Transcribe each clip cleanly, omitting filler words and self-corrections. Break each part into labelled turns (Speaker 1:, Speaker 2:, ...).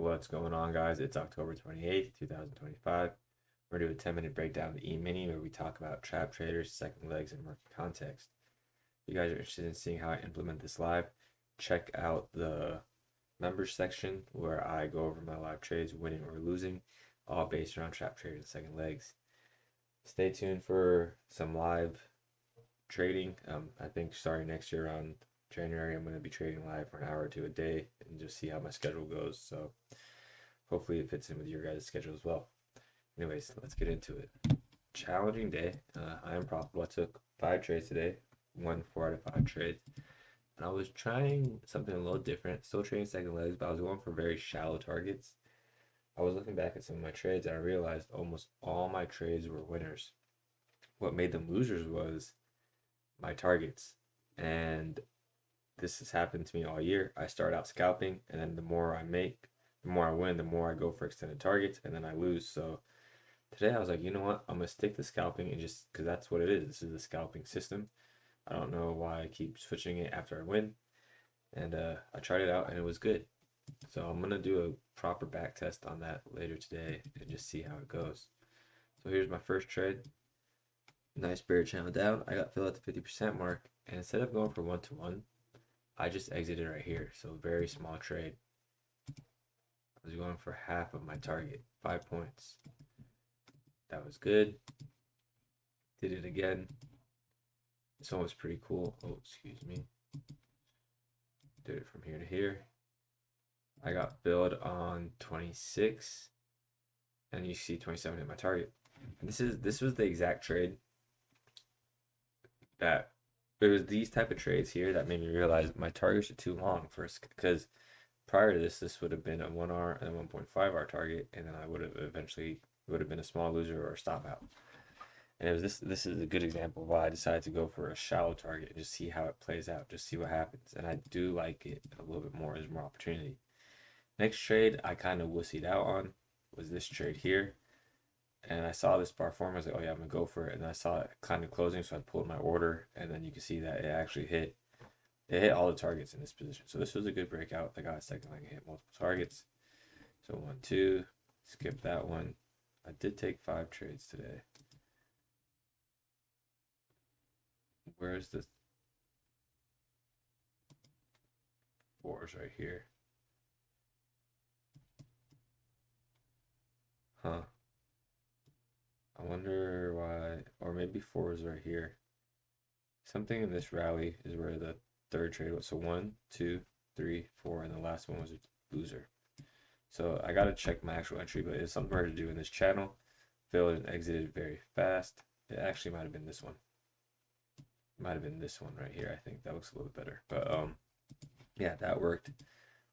Speaker 1: What's going on, guys? It's October 28th, 2025. We're going to do a 10-minute breakdown of the E-mini where we talk about trap traders, second legs, and market context. If you guys are interested in seeing how I implement this live, check out the members section where I go over my live trades, winning or losing, all based around trap traders and second legs. Stay tuned for some live trading. I think starting next year around January, I'm going to be trading live for an hour or two a day and just see how my schedule goes. So hopefully it fits in with your guys' schedule as well. Anyways, let's get into it. Challenging day. I am profitable. I took 5 trades today, won 4 out of 5 trades. And I was trying something a little different, still trading second legs, but I was going for very shallow targets. I was looking back at some of my trades and I realized almost all my trades were winners. What made them losers was my targets. And this has happened to me all year. I start out scalping, and then the more I make, the more I win, the more I go for extended targets, and then I lose. So today I was like, you know what? I'm going to stick to scalping, and just because that's what it is. This is the scalping system. I don't know why I keep switching it after I win. And I tried it out, and it was good. So I'm going to do a proper back test on that later today and just see how it goes. So here's my first trade. Nice bear channel down. I got filled at the 50% mark, and instead of going for 1-to-1, I just exited right here. So very small trade. I was going for half of my target, 5 points. That was good. Did it again. This one was pretty cool. Oh, excuse me. Did it from here to here. I got filled on 26, and you see 27 in my target. And this was the exact trade that it was these type of trades here that made me realize my targets are too long first, because prior to this would have been a 1R and a 1.5R target, and then I would have eventually been a small loser or a stop out. And it was this is a good example of why I decided to go for a shallow target and just see how it plays out, just see what happens. And I do like it a little bit more. There's more opportunity. Next trade I kind of wussied out on was this trade here. And I saw this bar form. I was like, oh yeah, I'm gonna go for it. And I saw it kind of closing, so I pulled my order, and then you can see that it actually hit. It hit all the targets in this position. So this was a good breakout. I got a second leg and hit multiple targets. So 1, 2, skip that one. I did take 5 trades today. Where's the 4s right here? Huh. I wonder why, or maybe 4s right here. Something in this rally is where the third trade was. So 1, 2, 3, 4, and the last one was a loser. So I gotta check my actual entry, but it's something hard to do in this channel. Filled and exited very fast. It actually might have been this one. Might have been this one right here. I think that looks a little better. But yeah, that worked.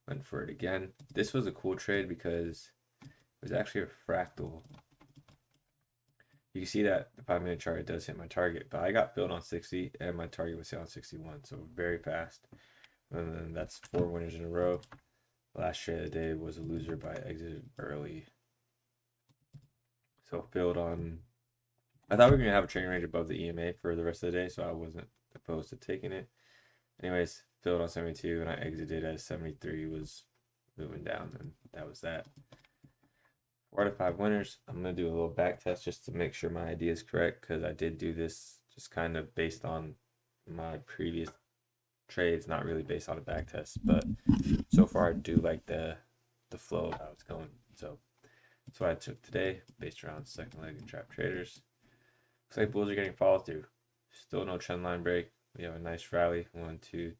Speaker 1: Went for it again. This was a cool trade because it was actually a fractal. You can see that the 5-minute chart, it does hit my target, but I got filled on 60 and my target was hit on 61, so very fast. And then that's 4 winners in a row. Last trade of the day was a loser, but I exited early. So filled on, I thought we were going to have a trading range above the EMA for the rest of the day, so I wasn't opposed to taking it. Anyways, filled on 72 and I exited as 73 was moving down, and that was that. 4 out of 5 winners. I'm going to do a little back test just to make sure my idea is correct, because I did do this just kind of based on my previous trades, not really based on a back test, but so far I do like the flow of how it's going. So that's what I took today based around second leg and trap traders. Looks like bulls are getting follow through. Still no trend line break. We have a nice rally. 1, 2,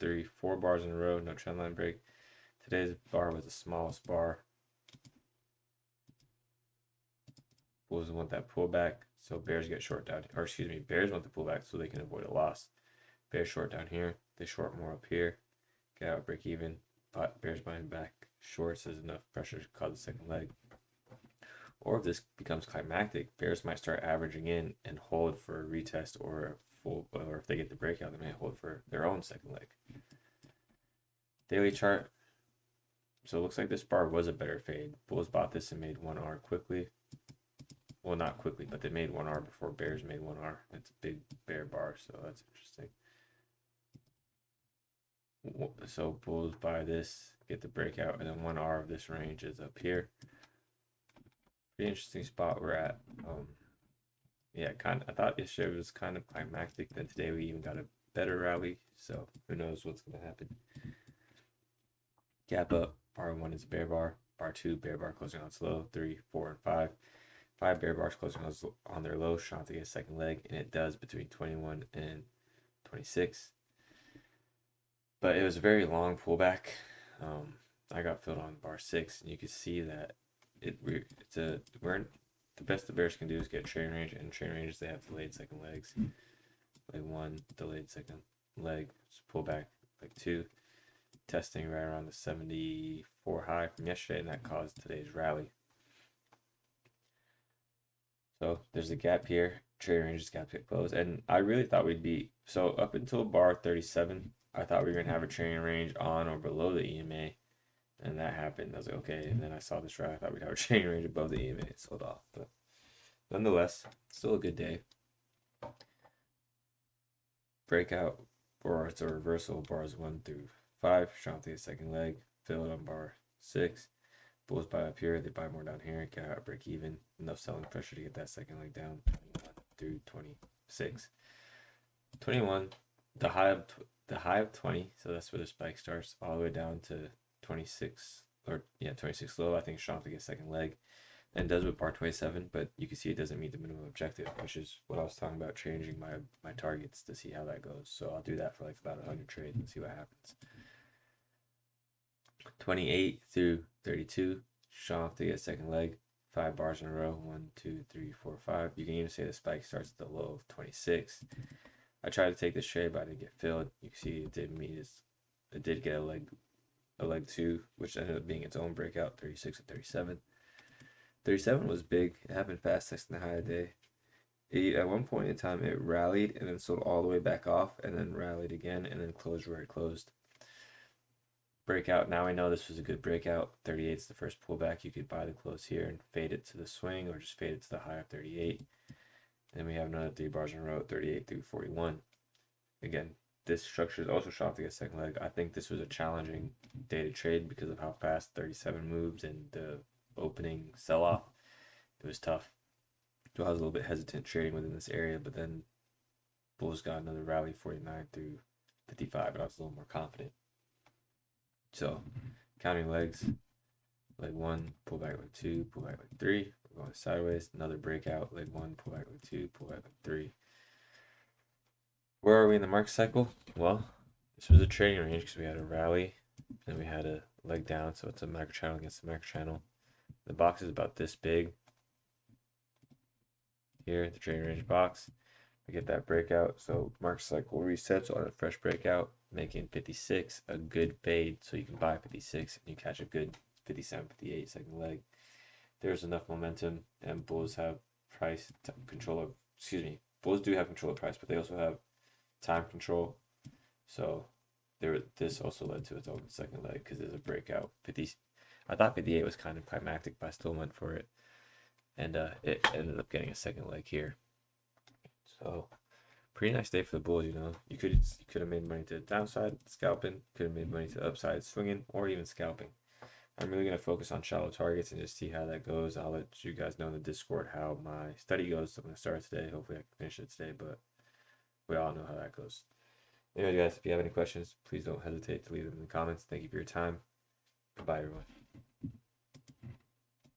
Speaker 1: 3, 4 bars in a row, no trend line break. Today's bar was the smallest bar. Bulls want that pullback, so bears get short down, or excuse me, bears want the pullback so they can avoid a loss. Bears short down here, they short more up here, get out, break even, but bears buying back shorts as enough pressure to cause the second leg. Or if this becomes climactic, bears might start averaging in and hold for a retest or full, or if they get the breakout, they might hold for their own second leg. Daily chart. So it looks like this bar was a better fade. Bulls bought this and made 1R quickly. Well, not quickly, but they made 1R before bears made 1R. It's a big bear bar, so that's interesting. So bulls buy this, get the breakout, and then 1R of this range is up here. Pretty interesting spot we're at. Yeah, I thought yesterday was kind of climactic. Then today we even got a better rally. So who knows what's gonna happen. Gap up. Bar 1 is bear bar. Bar 2 bear bar closing on slow. 3, 4, and 5. 5 bear bars closing on their low. Shot to get a second leg, and it does between 21 and 26. But it was a very long pullback. I got filled on bar 6, and you can see that the best the bears can do is get trading range, and trading ranges they have delayed second legs. Leg 1, delayed second leg, pull back leg 2, testing right around the 74 high from yesterday, and that caused today's rally. So there's a gap here. Trading ranges gap get closed, and I really thought we'd be so up until bar 37. I thought we were gonna have a trading range on or below the EMA, and that happened. I was like, okay. And then I saw this rally. I thought we'd have a trading range above the EMA. It sold off, but nonetheless, still a good day. Breakout, or it's a reversal. Bars 1 through 5. Strong to the second leg. Filled on bar 6. Bulls buy up here. They buy more down here. Get out, break even. Enough selling pressure to get that second leg down. 21 through 26. 21. The high of 20. So that's where the spike starts, all the way down to 26. Or yeah, 26 low. I think strong to get second leg. And does with bar 27, but you can see it doesn't meet the minimum objective, which is what I was talking about, changing my targets to see how that goes. So I'll do that for like about 100 trades and see what happens. 28 through 32, strong to get second leg, 5 bars in a row, 1, 2, 3, 4, 5. You can even say the spike starts at the low of 26. I tried to take this trade, but I didn't get filled. You can see it did meet it did get a leg 2, which ended up being its own breakout, 36 and 37. 37 was big. It happened fast, next to the high of the day. At one point in time, it rallied and then sold all the way back off, and then rallied again, and then closed where it closed. Breakout. Now I know this was a good breakout. 38 is the first pullback. You could buy the close here and fade it to the swing, or just fade it to the high of 38. Then we have another 3 bars in a row, 38 through 41. Again, this structure is also shot to get second leg. I think this was a challenging day to trade because of how fast 37 moved and the opening sell-off. It was tough. So I was a little bit hesitant trading within this area, but then bulls got another rally, 49 through 55, and I was a little more confident. So counting legs, leg 1, pull back leg 2, pull back leg 3. We're going sideways, another breakout, leg 1, pull back leg 2, pull back leg 3. Where are we in the market cycle? Well, this was a trading range because we had a rally and we had a leg down, so it's a macro channel against a macro channel. The box is about this big. Here, the trading range box, we get that breakout. So market cycle resets on a fresh breakout, making 56 a good fade. So you can buy 56 and you catch a good 57, 58 second leg. There's enough momentum, and bulls have price control of. Bulls do have control of price, but they also have time control. So this also led to its own second leg because there's a breakout. I thought 58 was kind of climactic, but I still went for it. And it ended up getting a second leg here. So pretty nice day for the bulls. You could have made money to the downside scalping, could have made money to the upside swinging, or even scalping. I'm really going to focus on shallow targets and just see how that goes. I'll let you guys know in the Discord how my study goes. I'm going to start today. Hopefully I can finish it today, but we all know how that goes. Anyway, guys, if you have any questions, please don't hesitate to leave them in the comments. Thank you for your time. Goodbye, everyone.